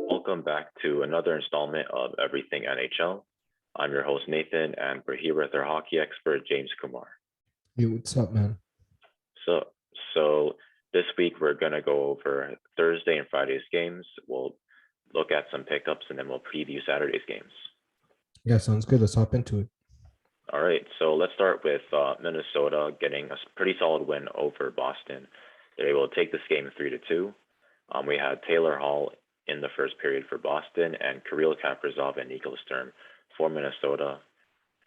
Welcome back to another installment of Everything NHL. I'm your host Nathan, and we're here with our hockey expert James Kumar. Hey, what's up, man? So, so this week we're gonna go over Thursday and Friday's games. We'll look at some pickups, and then we'll preview Saturday's games. Yeah, sounds good. Let's hop into it. All right, so let's start with Minnesota getting a pretty solid win over Boston. They're able to take this game 3-2. We had Taylor Hall in the first period for Boston and Kirill Kaprizov and Nicholas Sturm for Minnesota.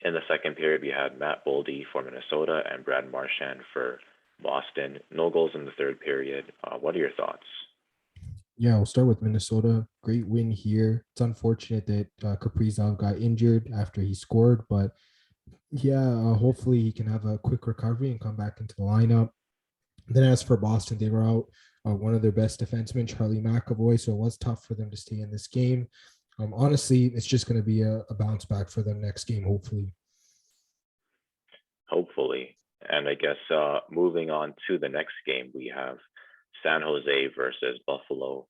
In the second period, we had Matt Boldy for Minnesota and Brad Marchand for Boston. No goals in the third period. What are your thoughts? Yeah, we'll start with Minnesota. Great win here. It's unfortunate that Kaprizov got injured after he scored, but yeah, hopefully he can have a quick recovery and come back into the lineup. Then as for Boston, they were out one of their best defensemen, Charlie McAvoy, so it was tough for them to stay in this game. Honestly, it's just going to be a bounce back for them next game, hopefully. Hopefully. And I guess moving on to the next game, we have San Jose versus Buffalo.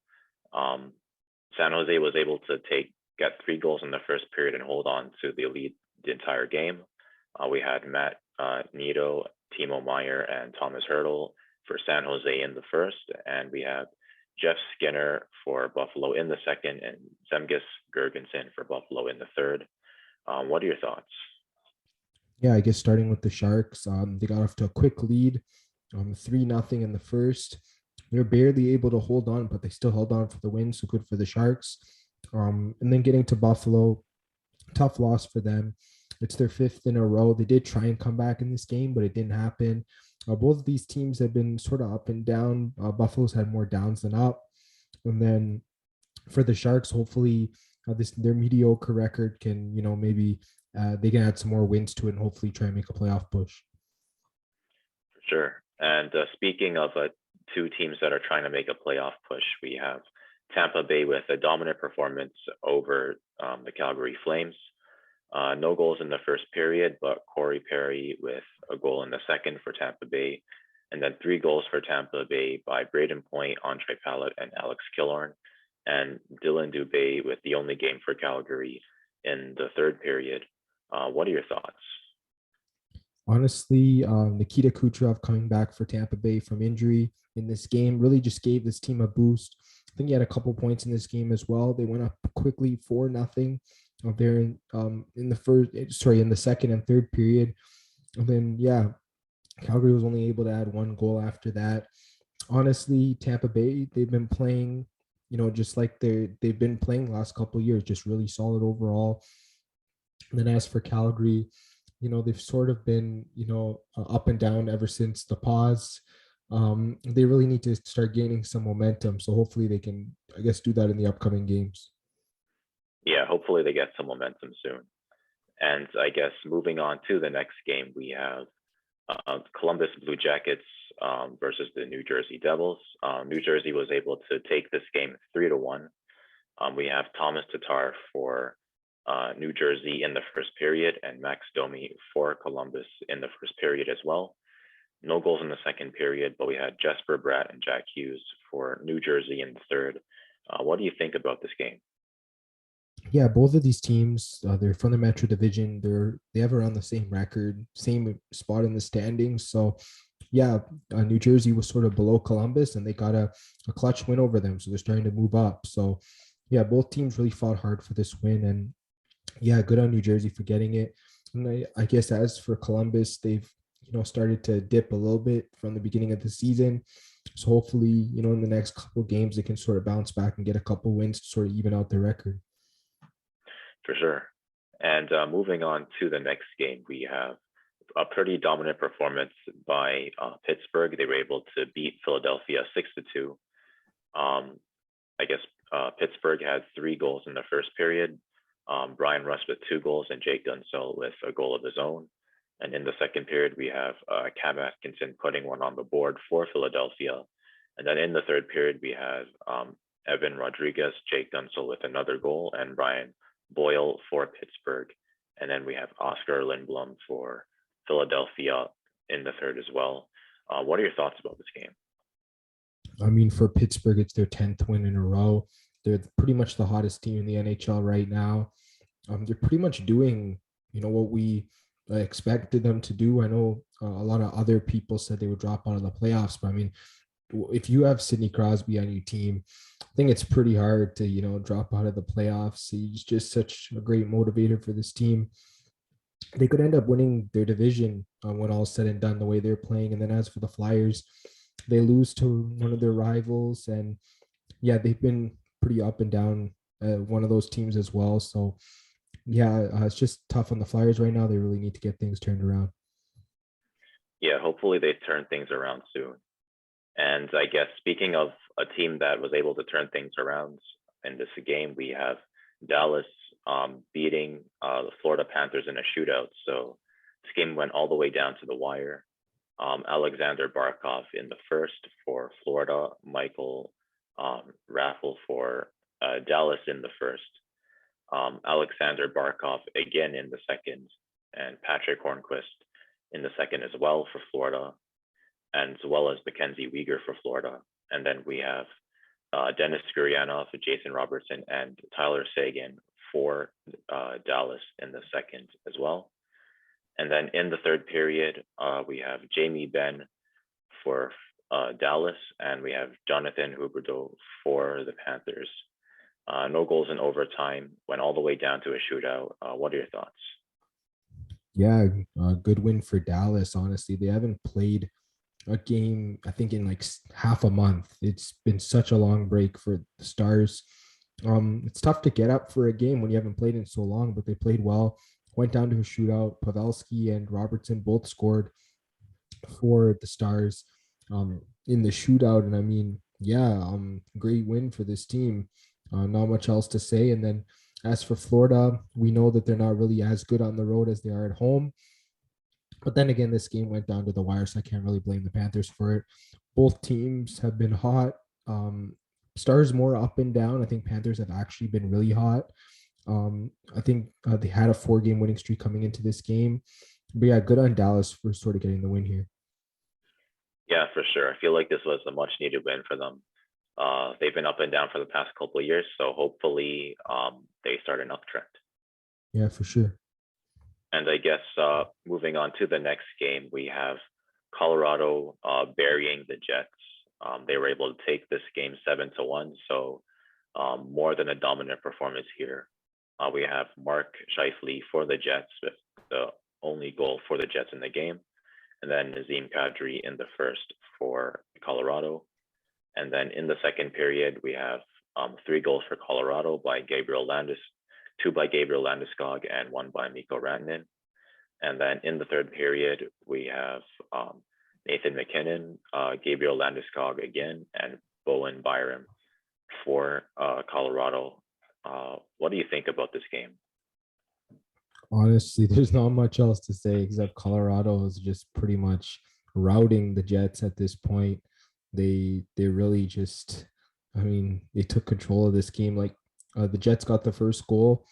San Jose was able to get 3 goals in the first period and hold on to the lead the entire game. We had Matt Nito, Timo Meyer, and Thomas Hertl for San Jose in the first, and we have Jeff Skinner for Buffalo in the second, and Zemgus Girgensson for Buffalo in the third. What are your thoughts? Yeah, I guess starting with the Sharks, they got off to a quick lead, 3-0 in the first. They were barely able to hold on, but they still held on for the win, so good for the Sharks. And then getting to Buffalo, tough loss for them. It's their 5th in a row. They did try and come back in this game, but it didn't happen. Both of these teams have been sort of up and down. Buffalo's had more downs than up. And then for the Sharks, hopefully their mediocre record can, maybe they can add some more wins to it and hopefully try and make a playoff push. For sure. And speaking of 2 teams that are trying to make a playoff push, we have Tampa Bay with a dominant performance over the Calgary Flames. No goals in the first period, but Corey Perry with a goal in the second for Tampa Bay, and then 3 goals for Tampa Bay by Braden Point, Andre Palat, and Alex Killorn, and Dylan Dubé with the only game for Calgary in the third period. What are your thoughts? Honestly, Nikita Kucherov coming back for Tampa Bay from injury in this game really just gave this team a boost. I think he had a couple points in this game as well. They went up quickly 4-0 there in the second and third period. And then, yeah, Calgary was only able to add 1 goal after that. Honestly, Tampa Bay, they've been playing, just like they've been playing the last couple of years, just really solid overall. And then as for Calgary, they've sort of been, up and down ever since the pause. They really need to start gaining some momentum. So hopefully they can, I guess, do that in the upcoming games. Yeah, hopefully they get some momentum soon. And I guess moving on to the next game, we have Columbus Blue Jackets versus the New Jersey Devils. New Jersey was able to take this game 3-1. We have Thomas Tatar for New Jersey in the first period and Max Domi for Columbus in the first period as well. No goals in the second period, but we had Jesper Bratt and Jack Hughes for New Jersey in the third. What do you think about this game? Yeah, both of these teams, they're from the Metro Division. They have around the same record, same spot in the standings. So, yeah, New Jersey was sort of below Columbus, and they got a clutch win over them. So they're starting to move up. So, yeah, both teams really fought hard for this win, and yeah, good on New Jersey for getting it. And I guess as for Columbus, they've started to dip a little bit from the beginning of the season. So hopefully, in the next couple of games, they can sort of bounce back and get a couple wins to sort of even out their record. For sure. And moving on to the next game, we have a pretty dominant performance by Pittsburgh. They were able to beat Philadelphia 6-2. I guess Pittsburgh had 3 goals in the first period. Brian Rust with 2 goals and Jake Gunsel with a goal of his own. And in the second period, we have Cam Atkinson putting one on the board for Philadelphia. And then in the third period, we have Evan Rodriguez, Jake Gunsel with another goal, and Brian Boyle for Pittsburgh And then we have Oscar Lindblom for Philadelphia in the third as well. What are your thoughts about this game? I mean, for Pittsburgh, it's their 10th win in a row. They're pretty much the hottest team in the NHL right now. They're pretty much doing, what we expected them to do. I know a lot of other people said they would drop out of the playoffs, but I mean, if you have Sidney Crosby on your team, I think it's pretty hard to, drop out of the playoffs. He's just such a great motivator for this team. They could end up winning their division when all's said and done the way they're playing. And then as for the Flyers, they lose to one of their rivals. And yeah, they've been pretty up and down, one of those teams as well. So yeah, it's just tough on the Flyers right now. They really need to get things turned around. Yeah, hopefully they turn things around soon. And I guess speaking of a team that was able to turn things around in this game, we have Dallas beating the Florida Panthers in a shootout. So this game went all the way down to the wire. Alexander Barkov in the first for Florida, Michael Raffle for Dallas in the first, Alexander Barkov again in the second, and Patrick Hornquist in the second as well for Florida, and as well as Mackenzie Weegar for Florida. And then we have Dennis Gurianov, Jason Robertson, and Tyler Seguin for Dallas in the second as well. And then in the third period, we have Jamie Benn for Dallas, and we have Jonathan Huberdeau for the Panthers. No goals in overtime, went all the way down to a shootout. What are your thoughts? Yeah, good win for Dallas. Honestly, they haven't played a game, I think, in like half a month. It's been such a long break for the Stars. It's tough to get up for a game when you haven't played in so long, but they played well. Went down to a shootout. Pavelski and Robertson both scored for the Stars in the shootout. And I mean, yeah, great win for this team. Not much else to say. And then as for Florida, we know that they're not really as good on the road as they are at home. But then again, this game went down to the wire, so I can't really blame the Panthers for it. Both teams have been hot. Stars more up and down. I think Panthers have actually been really hot. I think they had a 4-game winning streak coming into this game. But yeah, good on Dallas for sort of getting the win here. Yeah, for sure. I feel like this was a much needed win for them. They've been up and down for the past couple of years, so hopefully they start an uptrend. Yeah, for sure. And I guess moving on to the next game, we have Colorado burying the Jets. They were able to take this game 7-1, so more than a dominant performance here. We have Mark Scheifele for the Jets with the only goal for the Jets in the game, and then Nazem Kadri in the first for Colorado. And then in the second period, we have 3 goals for Colorado by Gabriel Landis, 2 by Gabriel Landeskog, and 1 by Mikko Rantanen. And then in the third period, we have Nathan McKinnon, Gabriel Landeskog again, and Bowen Byram for Colorado. What do you think about this game? Honestly, there's not much else to say except Colorado is just pretty much routing the Jets at this point. They really just, I mean, they took control of this game. Like the Jets got the first goal.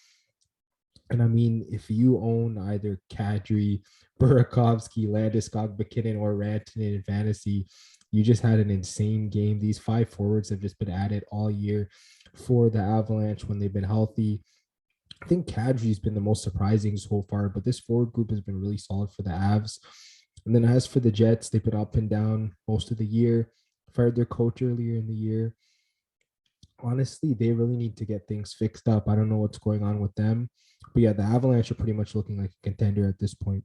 And I mean, if you own either Kadri, Burakovsky, Landeskog, McKinnon, or Rantanen in fantasy, you just had an insane game. These 5 forwards have just been at it all year for the Avalanche when they've been healthy. I think Kadri's been the most surprising so far, but this forward group has been really solid for the Avs. And then as for the Jets, they've been up and down most of the year. Fired their coach earlier in the year. Honestly, they really need to get things fixed up. I don't know what's going on with them. But yeah, the Avalanche are pretty much looking like a contender at this point.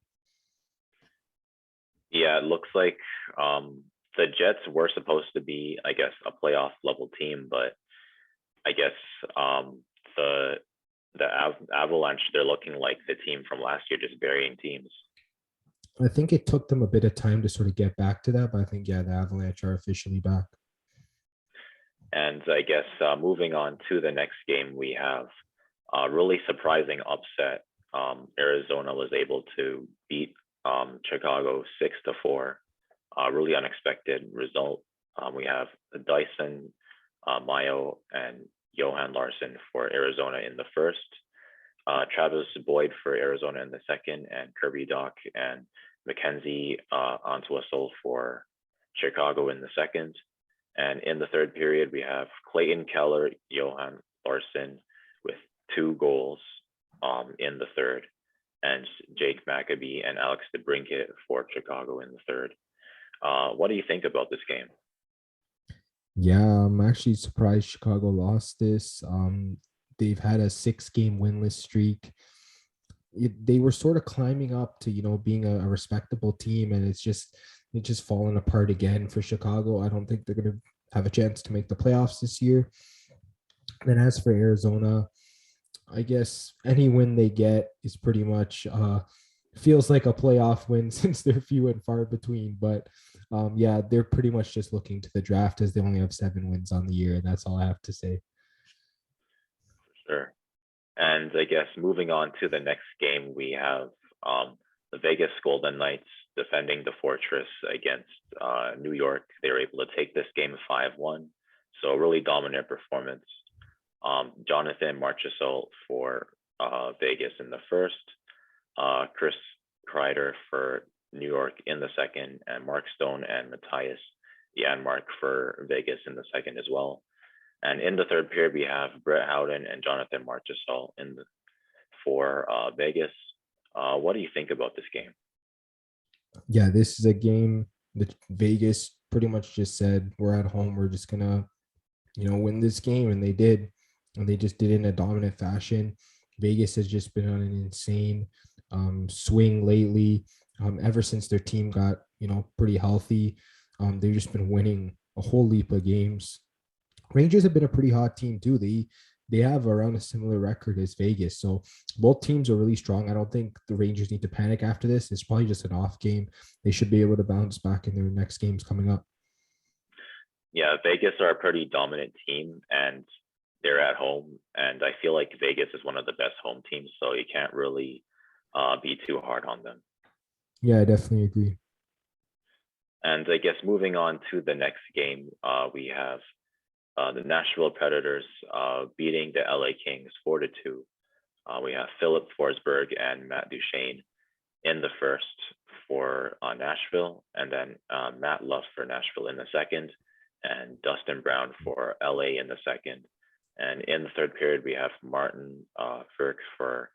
Yeah, it looks like the Jets were supposed to be, I guess, a playoff level team, but I guess the Avalanche, they're looking like the team from last year, just burying teams. I think it took them a bit of time to sort of get back to that, but I think, yeah, the Avalanche are officially back. And I guess moving on to the next game, we have a really surprising upset. Arizona was able to beat Chicago 6-4. Really unexpected result. We have Dyson, Mayo, and Johan Larsson for Arizona in the first. Travis Boyd for Arizona in the second, and Kirby Doc and Mackenzie Ontuasol for Chicago in the second. And in the third period, we have Clayton Keller, Johan Larson with 2 goals in the third, and Jake Maccabee and Alex DeBrincat for Chicago in the third. What do you think about this game? Yeah, I'm actually surprised Chicago lost this. They've had a 6-game winless streak. They were sort of climbing up to, being a respectable team, and it's just fallen apart again for Chicago. I don't think they're going to have a chance to make the playoffs this year. And as for Arizona, I guess any win they get is pretty much feels like a playoff win since they're few and far between. But yeah, they're pretty much just looking to the draft as they only have 7 wins on the year, and that's all I have to say. Sure. And I guess moving on to the next game, we have the Vegas Golden Knights defending the Fortress against New York. They were able to take this game 5-1. So a really dominant performance. Jonathan Marchessault for Vegas in the first, Chris Kreider for New York in the second, and Mark Stone and Matthias Janmark for Vegas in the second as well. And in the third period, we have Brett Howden and Jonathan Marchessault for Vegas. What do you think about this game? Yeah, this is a game that Vegas pretty much just said, we're at home. We're just going to, win this game. And they did. And they just did it in a dominant fashion. Vegas has just been on an insane swing lately. Ever since their team got, pretty healthy, they've just been winning a whole heap of games. Rangers have been a pretty hot team too. They have around a similar record as Vegas. So both teams are really strong. I don't think the Rangers need to panic after this. It's probably just an off game. They should be able to bounce back in their next games coming up. Yeah, Vegas are a pretty dominant team, and they're at home. And I feel like Vegas is one of the best home teams, so you can't really be too hard on them. Yeah, I definitely agree. And I guess moving on to the next game, we have the Nashville Predators beating the LA Kings 4-2. We have Philip Forsberg and Matt Duchene in the first for Nashville, and then Matt Luff for Nashville in the second, and Dustin Brown for LA in the second. And in the third period, we have Martin Frk for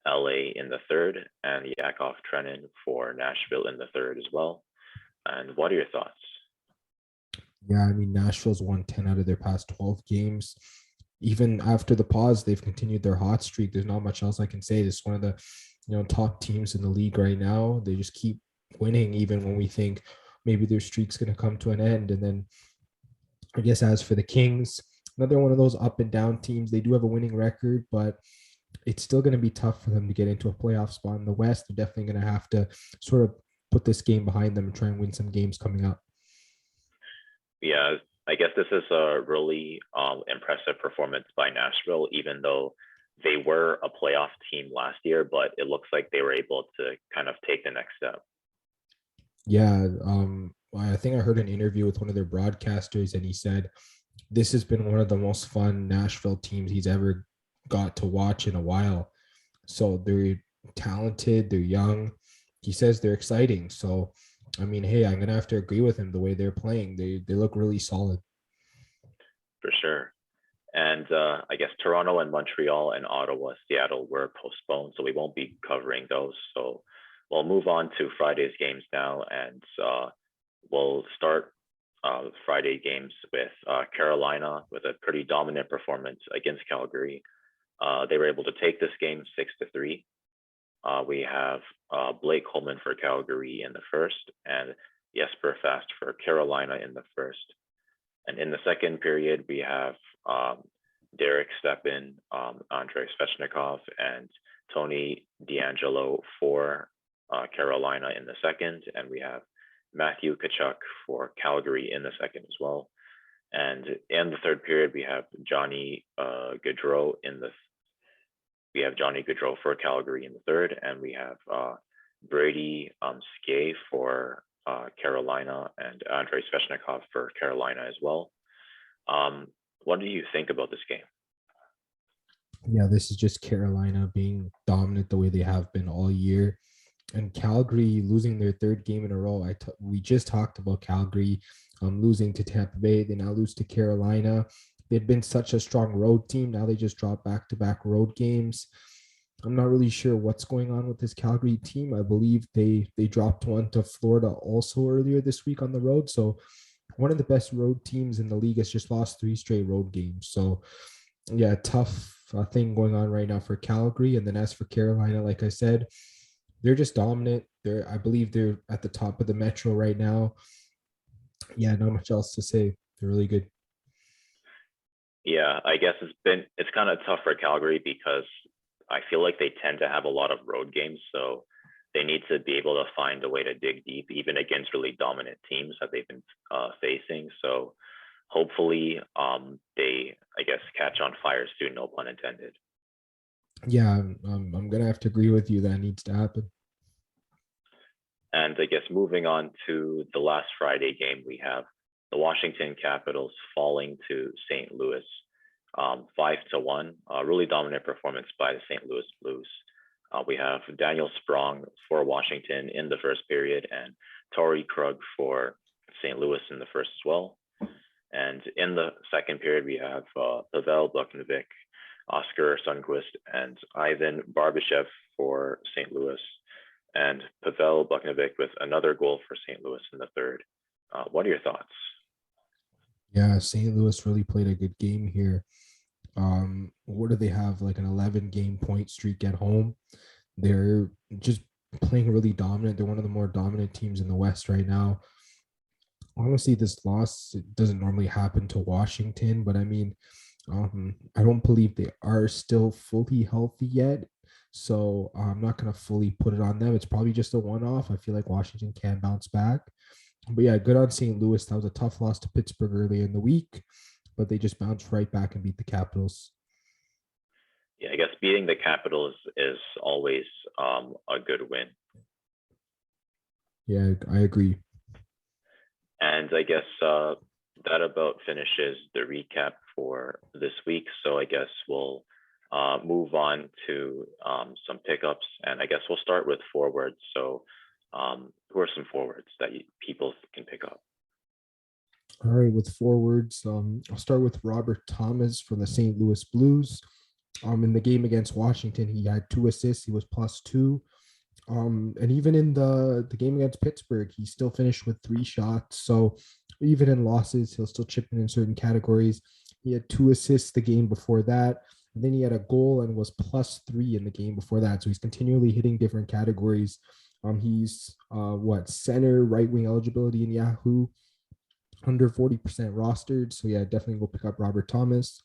LA in the third, and Yakov Trenin for Nashville in the third as well. And what are your thoughts? Yeah, I mean, Nashville's won 10 out of their past 12 games. Even after the pause, they've continued their hot streak. There's not much else I can say. This is one of the top teams in the league right now. They just keep winning, even when we think maybe their streak's going to come to an end. And then I guess as for the Kings, another one of those up and down teams. They do have a winning record, but it's still going to be tough for them to get into a playoff spot in the West. They're definitely going to have to sort of put this game behind them and try and win some games coming up. Yeah, I guess this is a really impressive performance by Nashville, even though they were a playoff team last year, but it looks like they were able to kind of take the next step. Yeah, I think I heard an interview with one of their broadcasters, and he said this has been one of the most fun Nashville teams he's ever got to watch in a while. So they're talented, they're young. He says they're exciting. So I mean, hey, I'm gonna have to agree with him. The way they're playing, they look really solid. For sure. And I guess Toronto and Montreal and Ottawa, Seattle were postponed, so we won't be covering those. So we'll move on to Friday's games now, and we'll start Friday games with Carolina with a pretty dominant performance against Calgary. They were able to take this game 6-3. We have Blake Coleman for Calgary in the first, and Jesper Fast for Carolina in the first. And in the second period, we have Derek Stepan, Andrei Svechnikov, and Tony DeAngelo for Carolina in the second. And we have Matthew Tkachuk for Calgary in the second as well. And in the third period, we have Johnny Gaudreau for Calgary in the third, and we have Brady Skjei for Carolina and Andrei Svechnikov for Carolina as well. What do you think about this game? Yeah, this is just Carolina being dominant the way they have been all year. And Calgary losing their third game in a row. We just talked about Calgary losing to Tampa Bay. They now lose to Carolina. They've been such a strong road team. Now they just drop back-to-back road games. I'm not really sure what's going on with this Calgary team. I believe they dropped one to Florida also earlier this week on the road. So one of the best road teams in the league has just lost three straight road games. So yeah, tough thing going on right now for Calgary. And then as for Carolina, like I said, they're just dominant. I believe they're at the top of the Metro right now. Yeah, not much else to say. They're really good. Yeah, I guess it's kind of tough for Calgary because I feel like they tend to have a lot of road games, so they need to be able to find a way to dig deep, even against really dominant teams that they've been facing. So hopefully, they, I guess, catch on fire soon. No pun intended. Yeah, I'm gonna have to agree with you. That needs to happen. And I guess moving on to the last Friday game, we have the Washington Capitals falling to St. Louis, 5-1. Really dominant performance by the St. Louis Blues. We have Daniel Sprong for Washington in the first period and Torrey Krug for St. Louis in the first as well. And in the second period, we have Pavel Buchnevich, Oscar Sundquist, and Ivan Barbashev for St. Louis, and Pavel Buchnevich with another goal for St. Louis in the third. What are your thoughts? Yeah, St. Louis really played a good game here. What do they have? Like an 11 game point streak at home. They're just playing really dominant. They're one of the more dominant teams in the West right now. Honestly, this loss doesn't normally happen to Washington, but I mean, I don't believe they are still fully healthy yet. So I'm not going to fully put it on them. It's probably just a one off. I feel like Washington can bounce back. But yeah, good on St. Louis. That was a tough loss to Pittsburgh earlier in the week, but they just bounced right back and beat the Capitals. Yeah, I guess beating the Capitals is always a good win. Yeah, I agree. And I guess that about finishes the recap for this week. So I guess we'll move on to some pickups. And I guess we'll start with forwards. So who are some forwards that people can pick up? All right, with forwards, I'll start with Robert Thomas from the St. Louis Blues. In the game against Washington, he had 2 assists. He was +2. And even in the game against Pittsburgh, he still finished with 3 shots. So even in losses, he'll still chip in certain categories. He had 2 assists the game before that. And then he had a goal and was +3 in the game before that. So he's continually hitting different categories. He's center, right wing eligibility in Yahoo, under 40% rostered. So yeah, definitely go pick up Robert Thomas.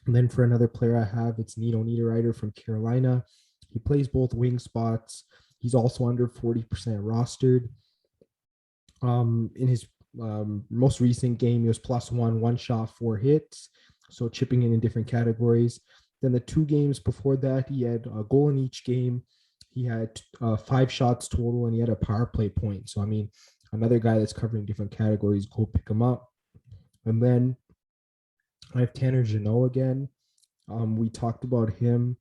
And then for another player I have, it's Nino Niederreiter from Carolina. He plays both wing spots. He's also under 40% rostered. In his most recent game, he was +1 shot, 4 hits. So chipping in different categories. Then the 2 games before that, he had a goal in each game. He had 5 shots total, and he had a power play point. So I mean, another guy that's covering different categories. Go pick him up. And then I have Tanner Jeannot again. We talked about him.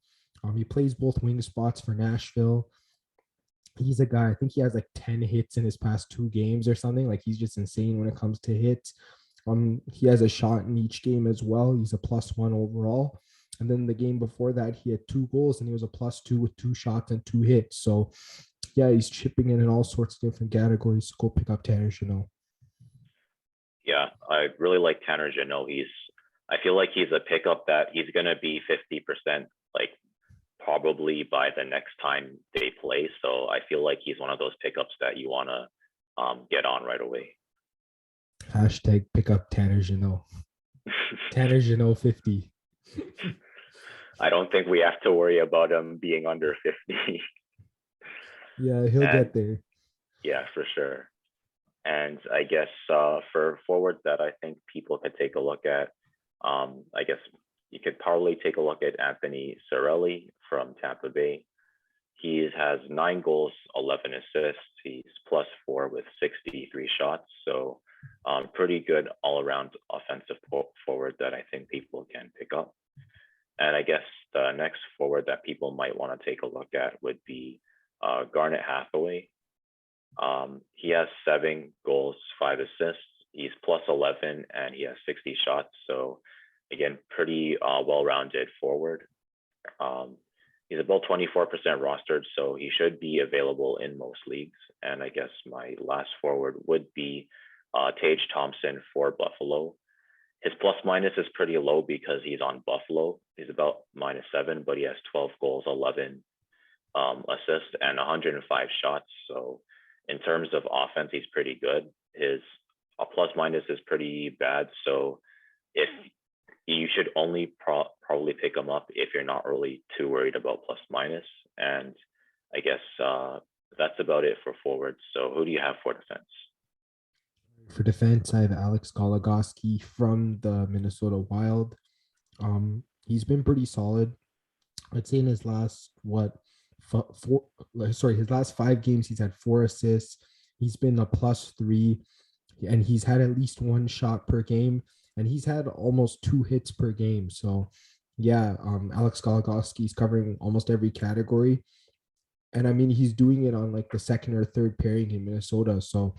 He plays both wing spots for Nashville. He's a guy, I think he has like 10 hits in his past 2 games or something. Like he's just insane when it comes to hits. He has a shot in each game as well. He's a +1 overall. And then the game before that, he had 2 goals and he was a +2 with 2 shots and 2 hits. So yeah, he's chipping in all sorts of different categories. So go pick up Tanner Jeannot. Yeah, I really like Tanner Jeannot. I feel like he's a pickup that he's going to be 50%, like probably by the next time they play. So I feel like he's one of those pickups that you want to get on right away. Hashtag pick up Tanner Jeannot. Tanner Jeannot 50. I don't think we have to worry about him being under 50. Yeah, he'll get there. Yeah, for sure. And I guess for forwards that I think people could take a look at, I guess you could probably take a look at Anthony Cirelli from Tampa Bay. He has 9 goals, 11 assists. He's +4 with 63 shots. So pretty good all-around offensive forward that I think people can pick up. And I guess the next forward that people might want to take a look at would be Garnet Hathaway. He has 7 goals, 5 assists. He's plus 11 and he has 60 shots. So again, pretty well-rounded forward. He's about 24% rostered, so he should be available in most leagues. And I guess my last forward would be Tage Thompson for Buffalo. His plus minus is pretty low because he's on Buffalo. He's about -7, but he has 12 goals, 11 assists, and 105 shots. So in terms of offense, he's pretty good. His plus minus is pretty bad. So if you should only probably pick him up if you're not really too worried about plus minus. And I guess that's about it for forwards. So who do you have for defense? For defense, I have Alex Goligoski from the Minnesota Wild. He's been pretty solid. I'd say in his last his last 5 games, he's had 4 assists. He's been a +3, and he's had at least 1 shot per game, and he's had almost 2 hits per game. So yeah, Alex Goligoski's covering almost every category. And I mean, he's doing it on like the second or third pairing in Minnesota. So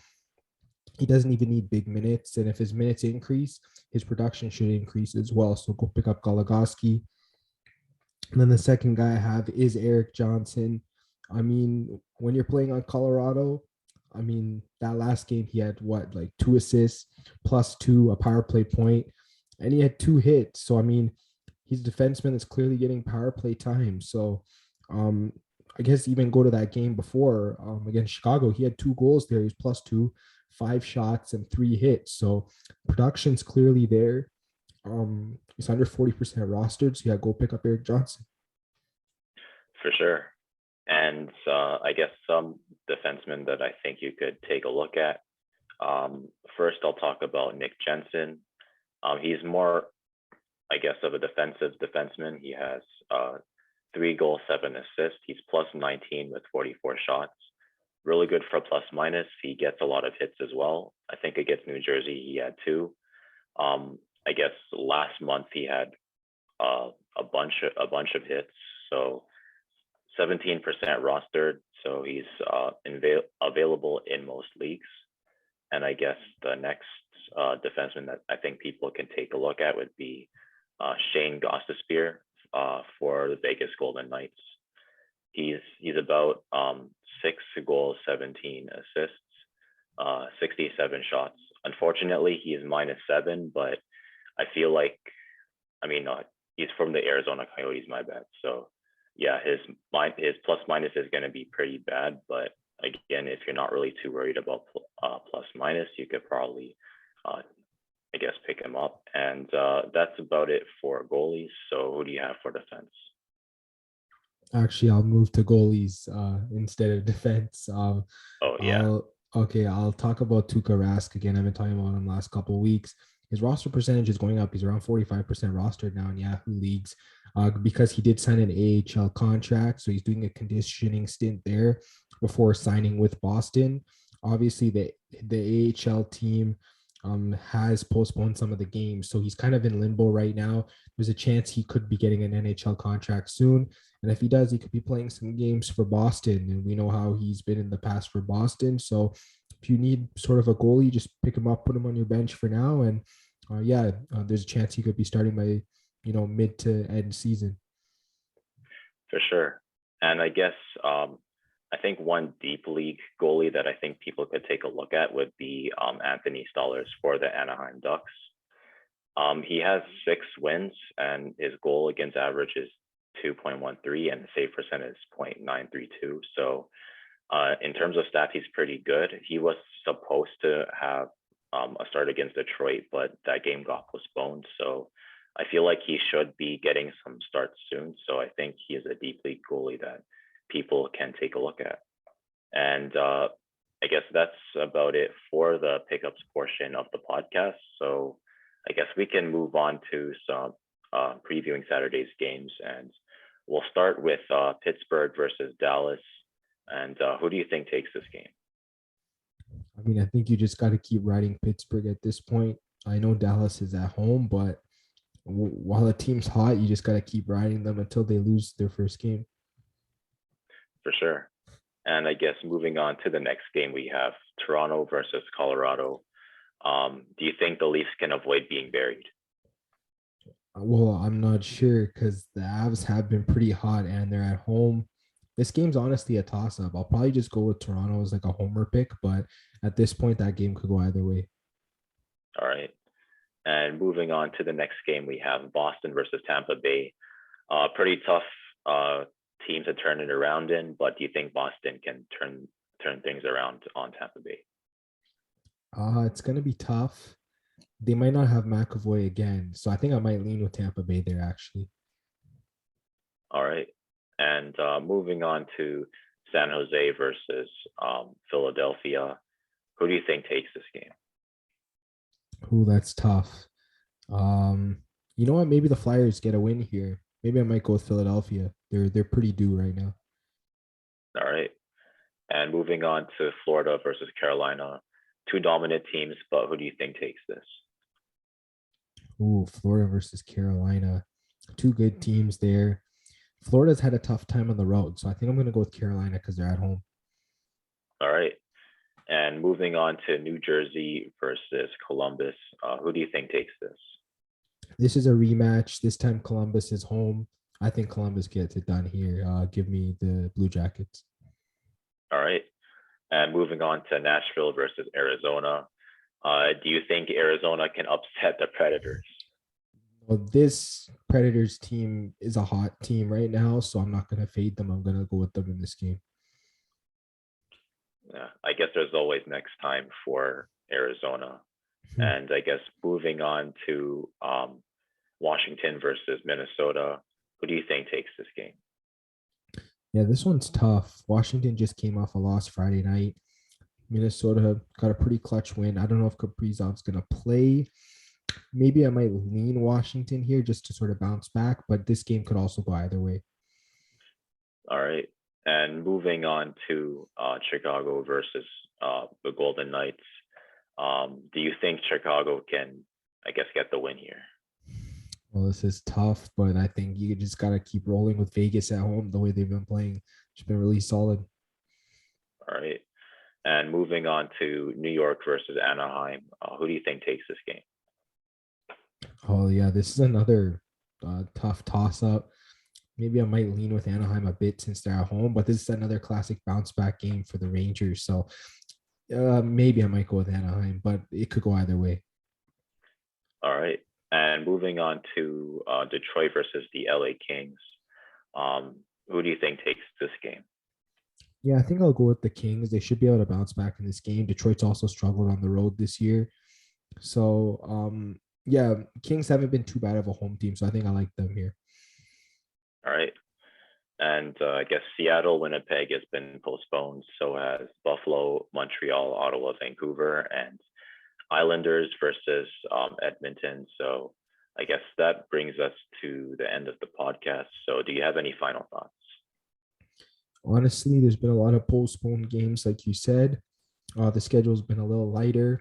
he doesn't even need big minutes. And if his minutes increase, his production should increase as well. So go pick up Goligoski. And then the second guy I have is Eric Johnson. I mean, when you're playing on Colorado, I mean, that last game he had like 2 assists, +2, a power play point, and he had 2 hits. So I mean, he's a defenseman that's clearly getting power play time. So I guess even go to that game before against Chicago, he had 2 goals there. He was +2, 5 shots and 3 hits. So production's clearly there. He's under 40% rostered, so yeah, go pick up Eric Johnson. For sure. And I guess some defensemen that I think you could take a look at. First, I'll talk about Nick Jensen. He's more, I guess, of a defensive defenseman. He has 3 goals, 7 assists. He's +19 with 44 shots. Really good for plus minus. He gets a lot of hits as well. I think against New Jersey, he had 2. I guess last month he had a bunch of hits. So 17% rostered. So he's available in most leagues. And I guess the next defenseman that I think people can take a look at would be Shane Gostisbehere for the Vegas Golden Knights. He's about 6 goals, 17 assists, 67 shots. Unfortunately, he is -7, but I feel like, he's from the Arizona Coyotes, my bad. So yeah, his plus minus is going to be pretty bad. But again, if you're not really too worried about plus minus, you could probably, I guess, pick him up. And that's about it for goalies. So who do you have for defense? Actually, I'll move to goalies instead of defense. Oh yeah. I'll talk about Tuukka Rask again. I've been talking about him last couple of weeks. His roster percentage is going up. He's around 45% rostered now in Yahoo leagues because he did sign an AHL contract. So he's doing a conditioning stint there before signing with Boston. Obviously, the AHL team has postponed some of the games. So he's kind of in limbo right now. There's a chance he could be getting an NHL contract soon. And if he does, he could be playing some games for Boston. And we know how he's been in the past for Boston. So if you need sort of a goalie, just pick him up, put him on your bench for now. And there's a chance he could be starting by, mid to end season. For sure. And I guess I think one deep league goalie that I think people could take a look at would be Anthony Stolarz for the Anaheim Ducks. He has 6 wins and his goal against average is 2.13 and the save percentage is 0.932. So in terms of stats, he's pretty good. He was supposed to have a start against Detroit, but that game got postponed. So I feel like he should be getting some starts soon. So I think he is a deep league goalie that people can take a look at. And I guess that's about it for the pickups portion of the podcast. So I guess we can move on to some previewing Saturday's games, and we'll start with Pittsburgh versus Dallas. And who do you think takes this game? I mean, I think you just got to keep riding Pittsburgh at this point. I know Dallas is at home, but while a team's hot, you just got to keep riding them until they lose their first game. For sure. And I guess moving on to the next game, we have Toronto versus Colorado. Do you think the Leafs can avoid being buried? Well, I'm not sure because the Avs have been pretty hot and they're at home. This game's honestly a toss-up. I'll probably just go with Toronto as like a homer pick, but at this point, that game could go either way. All right. And moving on to the next game, we have Boston versus Tampa Bay. Pretty tough team to turn it around in, but do you think Boston can turn things around on Tampa Bay? It's gonna be tough. They might not have McAvoy again, so I think I might lean with Tampa Bay there actually. All right. And moving on to San Jose versus Philadelphia. Who do you think takes this game? Ooh, that's tough. You know what? Maybe the Flyers get a win here. Maybe I might go with Philadelphia. They're pretty due right now. All right. And moving on to Florida versus Carolina. Two dominant teams, but who do you think takes this? Ooh, Florida versus Carolina. Two good teams there. Florida's had a tough time on the road, so I think I'm going to go with Carolina because they're at home. All right. And moving on to New Jersey versus Columbus. Who do you think takes this? This is a rematch. This time Columbus is home. I think Columbus gets it done here. Give me the Blue Jackets. All right. And moving on to Nashville versus Arizona. Do you think Arizona can upset the Predators? Well, this Predators team is a hot team right now, so I'm not going to fade them. I'm going to go with them in this game. Yeah, I guess there's always next time for Arizona. And I guess moving on to Washington versus Minnesota, who do you think takes this game? Yeah, this one's tough. Washington just came off a loss Friday night. Minnesota got a pretty clutch win. I don't know if Kaprizov's going to play. Maybe I might lean Washington here just to sort of bounce back, but this game could also go either way. All right. And moving on to Chicago versus the Golden Knights. Do you think Chicago can, I guess, get the win here? Well, this is tough, but I think you just got to keep rolling with Vegas at home the way they've been playing. It's been really solid. All right. And moving on to New York versus Anaheim, who do you think takes this game? Oh, yeah, this is another tough toss-up. Maybe I might lean with Anaheim a bit since they're at home, but this is another classic bounce-back game for the Rangers. So maybe I might go with Anaheim, but it could go either way. All right. And moving on to Detroit versus the LA Kings. Who do you think takes this game? Yeah, I think I'll go with the Kings. They should be able to bounce back in this game. Detroit's also struggled on the road this year. So, yeah, Kings haven't been too bad of a home team, so I think I like them here. All right. And I guess Seattle, Winnipeg has been postponed. So has Buffalo, Montreal, Ottawa, Vancouver, and Islanders versus Edmonton. So I guess that brings us to the end of the podcast. So do you have any final thoughts? Honestly, there's been a lot of postponed games, like you said. The schedule's been a little lighter.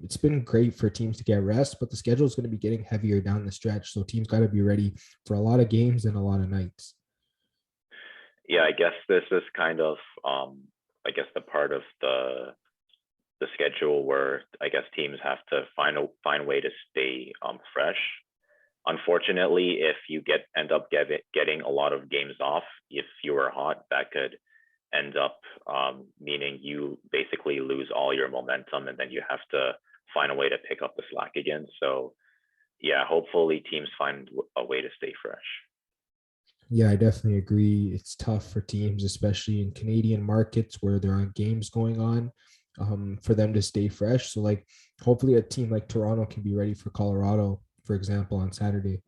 It's been great for teams to get rest, but the schedule is going to be getting heavier down the stretch. So teams got to be ready for a lot of games and a lot of nights. Yeah, I guess this is kind of, I guess the part of the schedule where I guess teams have to find a way to stay fresh. Unfortunately, if you end up getting a lot of games off, if you are hot, that could end up meaning you basically lose all your momentum, and then you have to find a way to pick up the slack again. So yeah, hopefully teams find a way to stay fresh. Yeah, I definitely agree. It's tough for teams, especially in Canadian markets where there aren't games going on, for them to stay fresh. So like, hopefully a team like Toronto can be ready for Colorado, for example, on Saturday.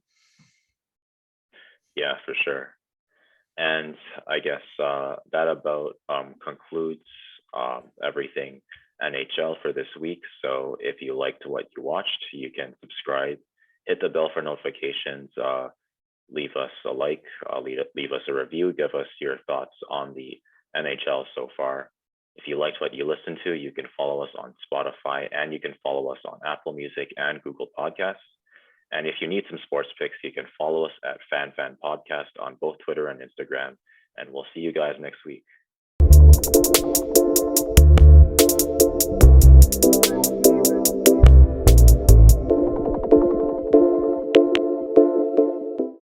Yeah, for sure. And I guess that about concludes everything NHL for this week. So if you liked what you watched, you can subscribe, hit the bell for notifications, leave us a like, leave us a review, give us your thoughts on the NHL so far. If you liked what you listened to, you can follow us on Spotify, and you can follow us on Apple Music and Google Podcasts. And if you need some sports picks, you can follow us at FanFan Podcast on both Twitter and Instagram. And we'll see you guys next week.